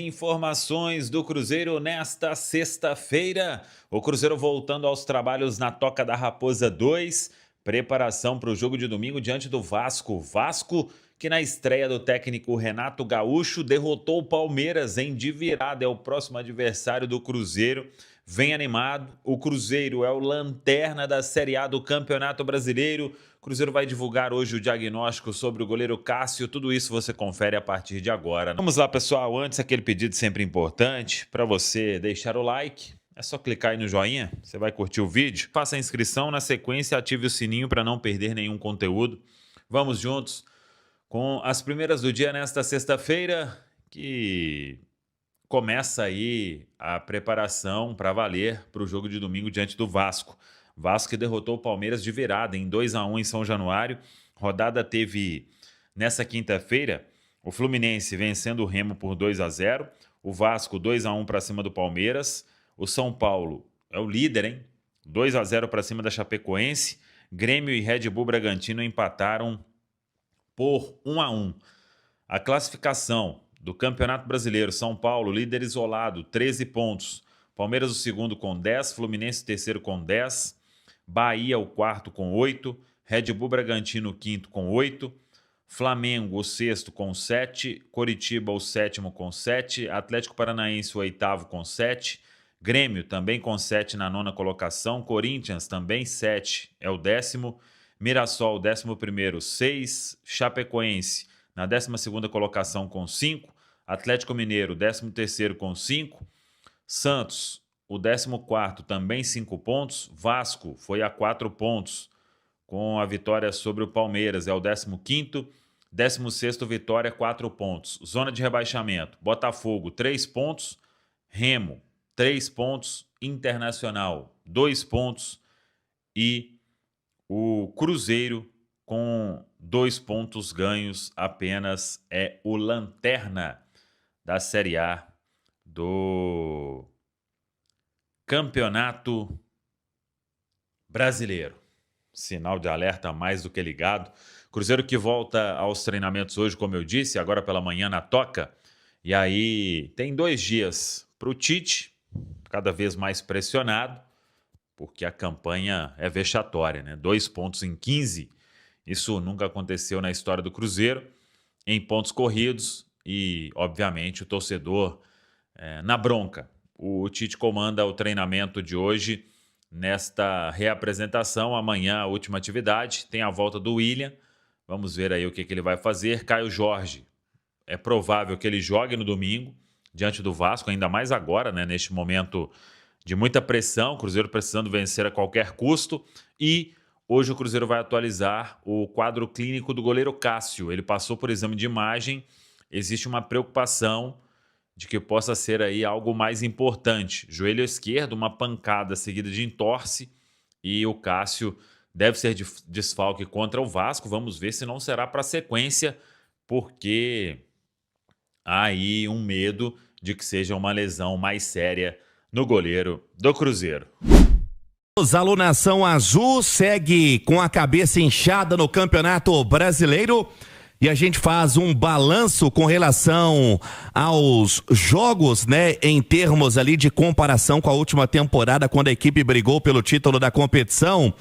Informações do Cruzeiro nesta sexta-feira. O Cruzeiro voltando aos trabalhos na Toca da Raposa 2. Preparação para o jogo de domingo diante do Vasco. Vasco que na estreia do técnico Renato Gaúcho derrotou o Palmeiras de virada. É o próximo adversário do Cruzeiro. Vem animado. O Cruzeiro é o lanterna da Série A do Campeonato Brasileiro. O Cruzeiro vai divulgar hoje o diagnóstico sobre o goleiro Cássio. Tudo isso você confere a partir de agora. Vamos lá, pessoal. Antes, aquele pedido sempre importante para você deixar o like. É só clicar aí no joinha, você vai curtir o vídeo. Faça a inscrição, na sequência ative o sininho para não perder nenhum conteúdo. Vamos juntos com as primeiras do dia nesta sexta-feira, que começa aí a preparação para valer para o jogo de domingo diante do Vasco. Vasco que derrotou o Palmeiras de virada em 2-1 em São Januário. Rodada teve nessa quinta-feira o Fluminense vencendo o Remo por 2-0. O Vasco 2-1 para cima do Palmeiras. O São Paulo é o líder, hein? 2-0 para cima da Chapecoense. Grêmio e Red Bull Bragantino empataram por 1-1. A classificação do Campeonato Brasileiro: São Paulo, líder isolado, 13 pontos. Palmeiras o segundo com 10, Fluminense o terceiro com 10, Bahia o quarto com 8, Red Bull Bragantino o quinto com 8, Flamengo o sexto com 7, Coritiba o sétimo com 7, Atlético Paranaense o oitavo com 7, Grêmio também com 7 na nona colocação, Corinthians também 7 é o décimo, Mirassol 11º 6, Chapecoense na 12ª colocação com 5, Atlético Mineiro 13º com 5, Santos o 14º também 5 pontos, Vasco foi a 4 pontos com a vitória sobre o Palmeiras, é o 15º, 16º Vitória 4 pontos, zona de rebaixamento, Botafogo 3 pontos, Remo 3 pontos, Internacional 2 pontos e o Cruzeiro com 2 pontos ganhos apenas é o lanterna da Série A do Campeonato Brasileiro. Sinal de alerta mais do que ligado. Cruzeiro que volta aos treinamentos hoje, como eu disse, agora pela manhã na Toca. E aí tem 2 dias para o Tite, cada vez mais pressionado, porque a campanha é vexatória, né? 2 pontos em 15, isso nunca aconteceu na história do Cruzeiro, em pontos corridos e, obviamente, o torcedor na bronca. O Tite comanda o treinamento de hoje nesta reapresentação. Amanhã, a última atividade, tem a volta do William. Vamos ver aí o que ele vai fazer. Caio Jorge, é provável que ele jogue no domingo, diante do Vasco, ainda mais agora, né, neste momento de muita pressão, o Cruzeiro precisando vencer a qualquer custo. E hoje o Cruzeiro vai atualizar o quadro clínico do goleiro Cássio. Ele passou por exame de imagem, existe uma preocupação de que possa ser aí algo mais importante. Joelho esquerdo, uma pancada seguida de entorse, e o Cássio deve ser desfalque contra o Vasco. Vamos ver se não será para a sequência, porque há aí um medo de que seja uma lesão mais séria no goleiro do Cruzeiro. Alô, Nação Azul segue com a cabeça inchada no Campeonato Brasileiro. E a gente faz um balanço com relação aos jogos, né, em termos ali de comparação com a última temporada, quando a equipe brigou pelo título da competição.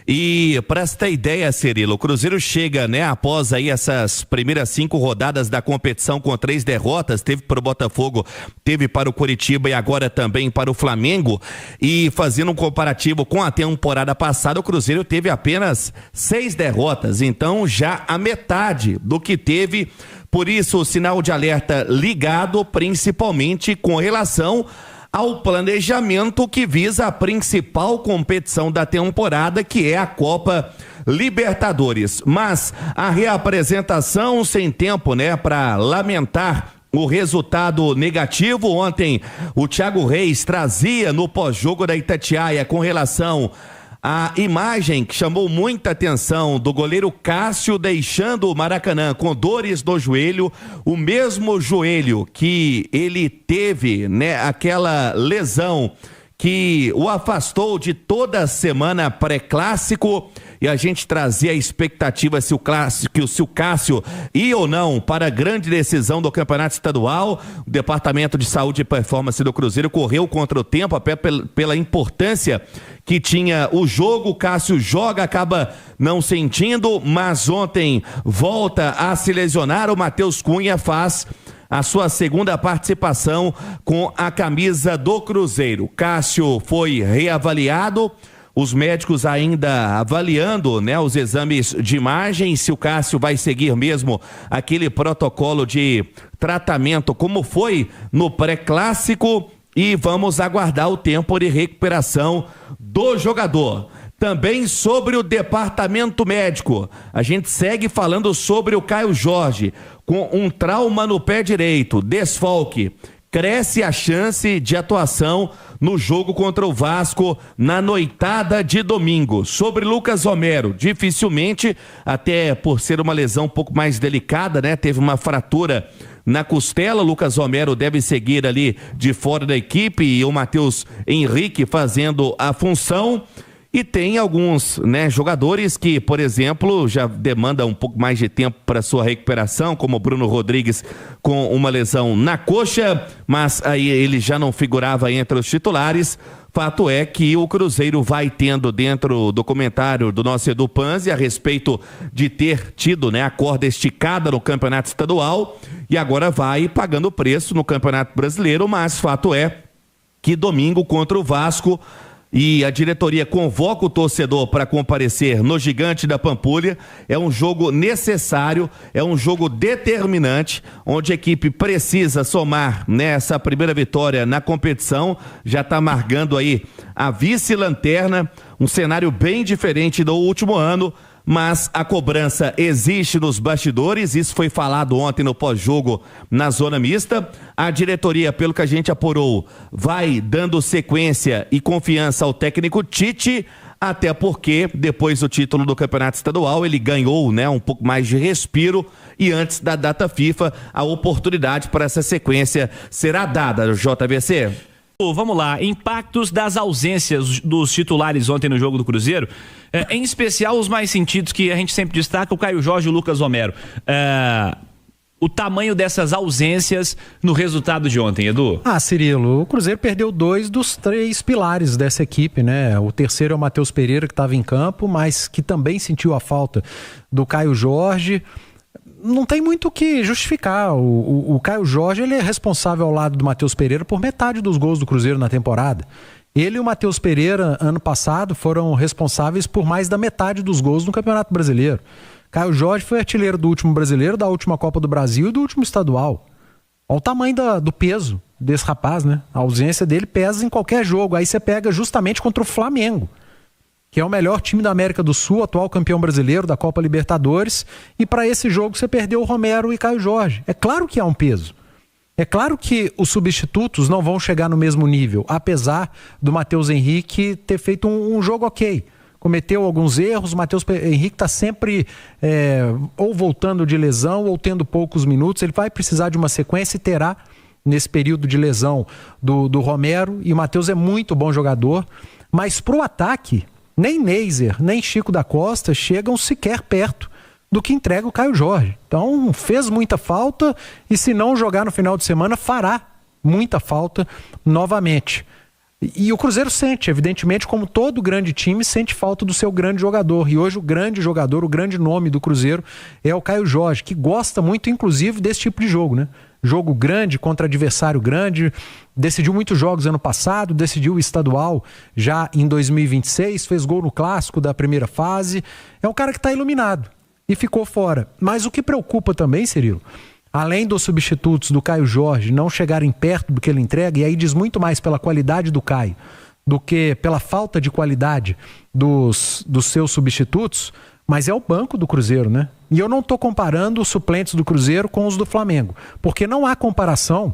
E para você ter ideia, Cirilo, o Cruzeiro chega, né, após aí essas primeiras 5 rodadas da competição com 3 derrotas, teve para o Botafogo, teve para o Coritiba e agora também para o Flamengo, e fazendo um comparativo com a temporada passada, o Cruzeiro teve apenas 6 derrotas, então já a metade do que teve. Por isso o sinal de alerta ligado, principalmente com relação ao planejamento que visa a principal competição da temporada, que é a Copa Libertadores. Mas a reapresentação sem tempo, né, para lamentar o resultado negativo. Ontem o Thiago Reis trazia no pós-jogo da Itatiaia com relação a imagem que chamou muita atenção do goleiro Cássio deixando o Maracanã com dores no joelho, o mesmo joelho que ele teve, né, aquela lesão que o afastou de toda a semana pré-clássico, e a gente trazia a expectativa se o Cássio ia ou não para a grande decisão do Campeonato Estadual. O Departamento de Saúde e Performance do Cruzeiro correu contra o tempo, até pela importância que tinha o jogo. O Cássio joga, acaba não sentindo, mas ontem volta a se lesionar. O Matheus Cunha faz a sua segunda participação com a camisa do Cruzeiro. Cássio foi reavaliado, os médicos ainda avaliando, né, os exames de imagem, se o Cássio vai seguir mesmo aquele protocolo de tratamento como foi no pré-clássico, e vamos aguardar o tempo de recuperação do jogador. Também sobre o departamento médico, a gente segue falando sobre o Caio Jorge, com um trauma no pé direito, desfalque. Cresce a chance de atuação no jogo contra o Vasco na noitada de domingo. Sobre Lucas Romero, dificilmente, até por ser uma lesão um pouco mais delicada, né? Teve uma fratura na costela. Lucas Romero deve seguir ali de fora da equipe, e o Matheus Henrique fazendo a função. E tem alguns, né, jogadores que, por exemplo, já demandam um pouco mais de tempo para sua recuperação, como o Bruno Rodrigues com uma lesão na coxa, mas aí ele já não figurava entre os titulares. Fato é que o Cruzeiro vai tendo, dentro do comentário do nosso Edu Panzi, a respeito de ter tido, né, a corda esticada no Campeonato Estadual, e agora vai pagando preço no Campeonato Brasileiro. Mas fato é que domingo contra o Vasco, e a diretoria convoca o torcedor para comparecer no Gigante da Pampulha, é um jogo necessário, é um jogo determinante, onde a equipe precisa somar nessa primeira vitória na competição. Já está amargando aí a vice-lanterna, um cenário bem diferente do último ano, mas a cobrança existe nos bastidores. Isso foi falado ontem no pós-jogo na zona mista. A diretoria, pelo que a gente apurou, vai dando sequência e confiança ao técnico Tite, até porque depois do título do Campeonato Estadual ele ganhou, né, um pouco mais de respiro, e antes da data FIFA a oportunidade para essa sequência será dada, JVC. Vamos lá, impactos das ausências dos titulares ontem no jogo do Cruzeiro, em especial os mais sentidos que a gente sempre destaca, o Caio Jorge e o Lucas Romero. O tamanho dessas ausências no resultado de ontem, Edu? Cirilo, o Cruzeiro perdeu 2 dos 3 pilares dessa equipe, né? O terceiro é o Matheus Pereira, que estava em campo, mas que também sentiu a falta do Caio Jorge. Não tem muito o que justificar. O Caio Jorge, ele é responsável ao lado do Matheus Pereira por metade dos gols do Cruzeiro na temporada. Ele e o Matheus Pereira, ano passado, foram responsáveis por mais da metade dos gols no Campeonato Brasileiro. Caio Jorge foi artilheiro do último Brasileiro, da última Copa do Brasil e do último estadual. Olha o tamanho do peso desse rapaz, né? A ausência dele pesa em qualquer jogo. Aí você pega justamente contra o Flamengo, que é o melhor time da América do Sul, atual campeão brasileiro da Copa Libertadores, e para esse jogo você perdeu o Romero e Caio Jorge. É claro que há um peso. É claro que os substitutos não vão chegar no mesmo nível, apesar do Matheus Henrique ter feito um jogo ok. Cometeu alguns erros, o Matheus Henrique está sempre ou voltando de lesão ou tendo poucos minutos. Ele vai precisar de uma sequência e terá nesse período de lesão do Romero, e o Matheus é muito bom jogador, mas para o ataque, nem Neiser, nem Chico da Costa chegam sequer perto do que entrega o Caio Jorge. Então fez muita falta, e se não jogar no final de semana fará muita falta novamente. E o Cruzeiro sente, evidentemente, como todo grande time, sente falta do seu grande jogador. E hoje o grande jogador, o grande nome do Cruzeiro é o Caio Jorge, que gosta muito, inclusive, desse tipo de jogo, né? Jogo grande contra adversário grande, decidiu muitos jogos ano passado, decidiu o estadual já em 2026, fez gol no clássico da primeira fase. É um cara que está iluminado e ficou fora. Mas o que preocupa também, Cirilo, além dos substitutos do Caio Jorge não chegarem perto do que ele entrega, e aí diz muito mais pela qualidade do Caio do que pela falta de qualidade dos seus substitutos, mas é o banco do Cruzeiro, né? E eu não estou comparando os suplentes do Cruzeiro com os do Flamengo, porque não há comparação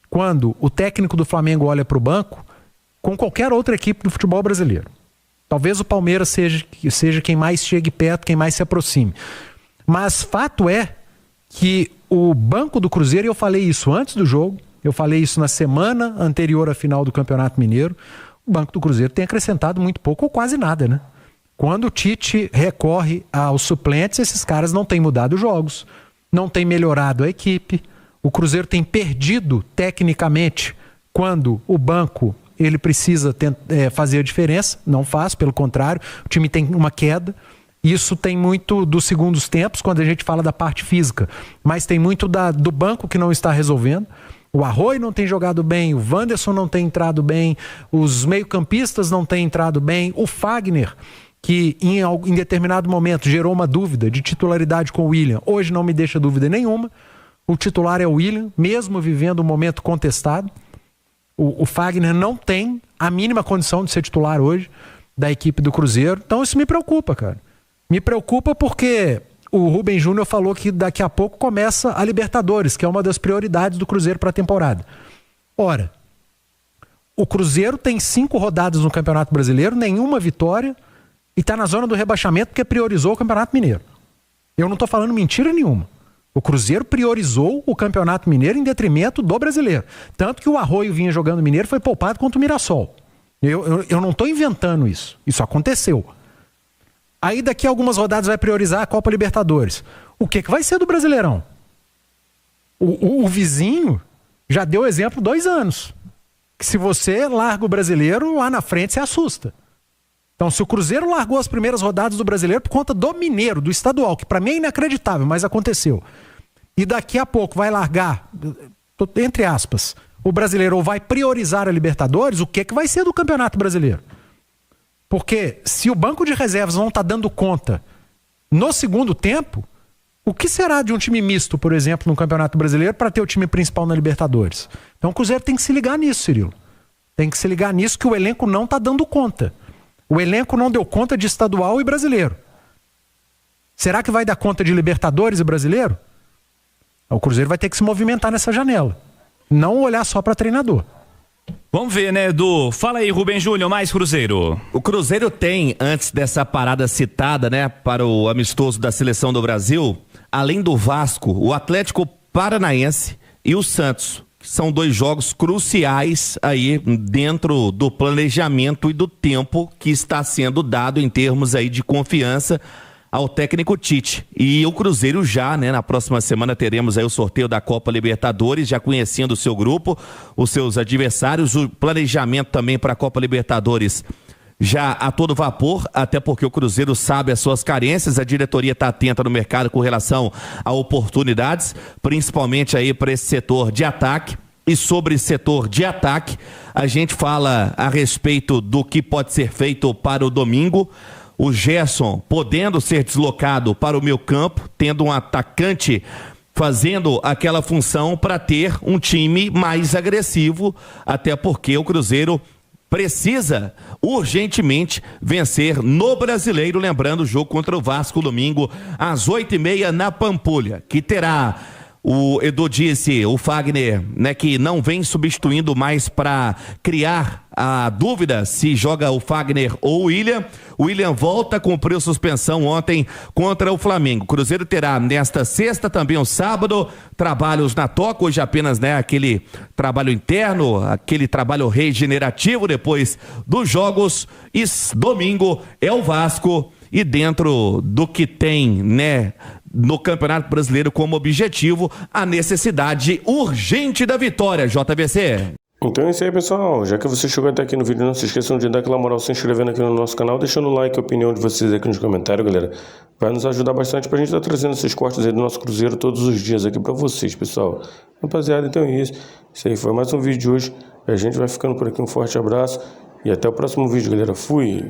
quando o técnico do Flamengo olha para o banco com qualquer outra equipe do futebol brasileiro. Talvez o Palmeiras seja quem mais chegue perto, quem mais se aproxime. Mas fato é que o banco do Cruzeiro, e eu falei isso antes do jogo, eu falei isso na semana anterior à final do Campeonato Mineiro, o banco do Cruzeiro tem acrescentado muito pouco ou quase nada, né? Quando o Tite recorre aos suplentes, esses caras não têm mudado os jogos, não têm melhorado a equipe. O Cruzeiro tem perdido tecnicamente quando o banco ele precisa fazer a diferença, não faz, pelo contrário, o time tem uma queda. Isso tem muito dos segundos tempos, quando a gente fala da parte física, mas tem muito do banco que não está resolvendo. O Arroio não tem jogado bem, o Wanderson não tem entrado bem, os meio-campistas não têm entrado bem, o Fagner, que em determinado momento gerou uma dúvida de titularidade com o William, hoje não me deixa dúvida nenhuma. O titular é o William, mesmo vivendo um momento contestado. O Fagner não tem a mínima condição de ser titular hoje da equipe do Cruzeiro. Então isso me preocupa, cara. Me preocupa porque o Rubem Júnior falou que daqui a pouco começa a Libertadores, que é uma das prioridades do Cruzeiro para a temporada. Ora, o Cruzeiro tem 5 rodadas no Campeonato Brasileiro, nenhuma vitória, e está na zona do rebaixamento porque priorizou o Campeonato Mineiro. Eu não estou falando mentira nenhuma. O Cruzeiro priorizou o Campeonato Mineiro em detrimento do Brasileiro. Tanto que o Arroio vinha jogando Mineiro e foi poupado contra o Mirassol. Eu não estou inventando isso. Isso aconteceu. Aí daqui a algumas rodadas vai priorizar a Copa Libertadores. O que vai ser do Brasileirão? O vizinho já deu exemplo 2 anos. Que se você larga o Brasileiro, lá na frente você assusta. Então, se o Cruzeiro largou as primeiras rodadas do Brasileiro por conta do Mineiro, do estadual, que para mim é inacreditável, mas aconteceu. E daqui a pouco vai largar, entre aspas, o Brasileiro ou vai priorizar a Libertadores, o que vai ser do Campeonato Brasileiro? Porque se o banco de reservas não está dando conta no segundo tempo, o que será de um time misto, por exemplo, no Campeonato Brasileiro para ter o time principal na Libertadores? Então o Cruzeiro tem que se ligar nisso, Cirilo. Tem que se ligar nisso que o elenco não está dando conta. O elenco não deu conta de estadual e brasileiro. Será que vai dar conta de Libertadores e brasileiro? O Cruzeiro vai ter que se movimentar nessa janela. Não olhar só para treinador. Vamos ver, né, Edu? Fala aí, Rubem Júnior, mais Cruzeiro. O Cruzeiro tem, antes dessa parada citada, né, para o amistoso da Seleção do Brasil, além do Vasco, o Atlético Paranaense e o Santos. São 2 jogos cruciais aí dentro do planejamento e do tempo que está sendo dado em termos aí de confiança ao técnico Tite. E o Cruzeiro já, né, na próxima semana teremos aí o sorteio da Copa Libertadores, já conhecendo o seu grupo, os seus adversários, o planejamento também para a Copa Libertadores já a todo vapor, até porque o Cruzeiro sabe as suas carências, a diretoria está atenta no mercado com relação a oportunidades, principalmente aí para esse setor de ataque. E sobre setor de ataque, a gente fala a respeito do que pode ser feito para o domingo. O Gerson podendo ser deslocado para o meio campo, tendo um atacante fazendo aquela função para ter um time mais agressivo, até porque o Cruzeiro precisa urgentemente vencer no Brasileiro, lembrando o jogo contra o Vasco domingo às 8h30 na Pampulha, que terá, o Edu disse, o Fagner, né, que não vem substituindo mais para criar a dúvida se joga o Fagner ou o William. O William volta a cumprir suspensão ontem contra o Flamengo. O Cruzeiro terá nesta sexta, também o sábado, trabalhos na toca, hoje apenas, né, aquele trabalho interno, aquele trabalho regenerativo depois dos jogos, e domingo é o Vasco, e dentro do que tem, né, no Campeonato Brasileiro como objetivo, a necessidade urgente da vitória, JVC. Então é isso aí, pessoal. Já que você chegou até aqui no vídeo, não se esqueçam de dar aquela moral se inscrevendo aqui no nosso canal, deixando o like e a opinião de vocês aqui nos comentários, galera. Vai nos ajudar bastante pra gente estar trazendo esses cortes aí do nosso Cruzeiro todos os dias aqui pra vocês, pessoal. Rapaziada, então é isso. Isso aí foi mais um vídeo de hoje. A gente vai ficando por aqui. Um forte abraço e até o próximo vídeo, galera. Fui!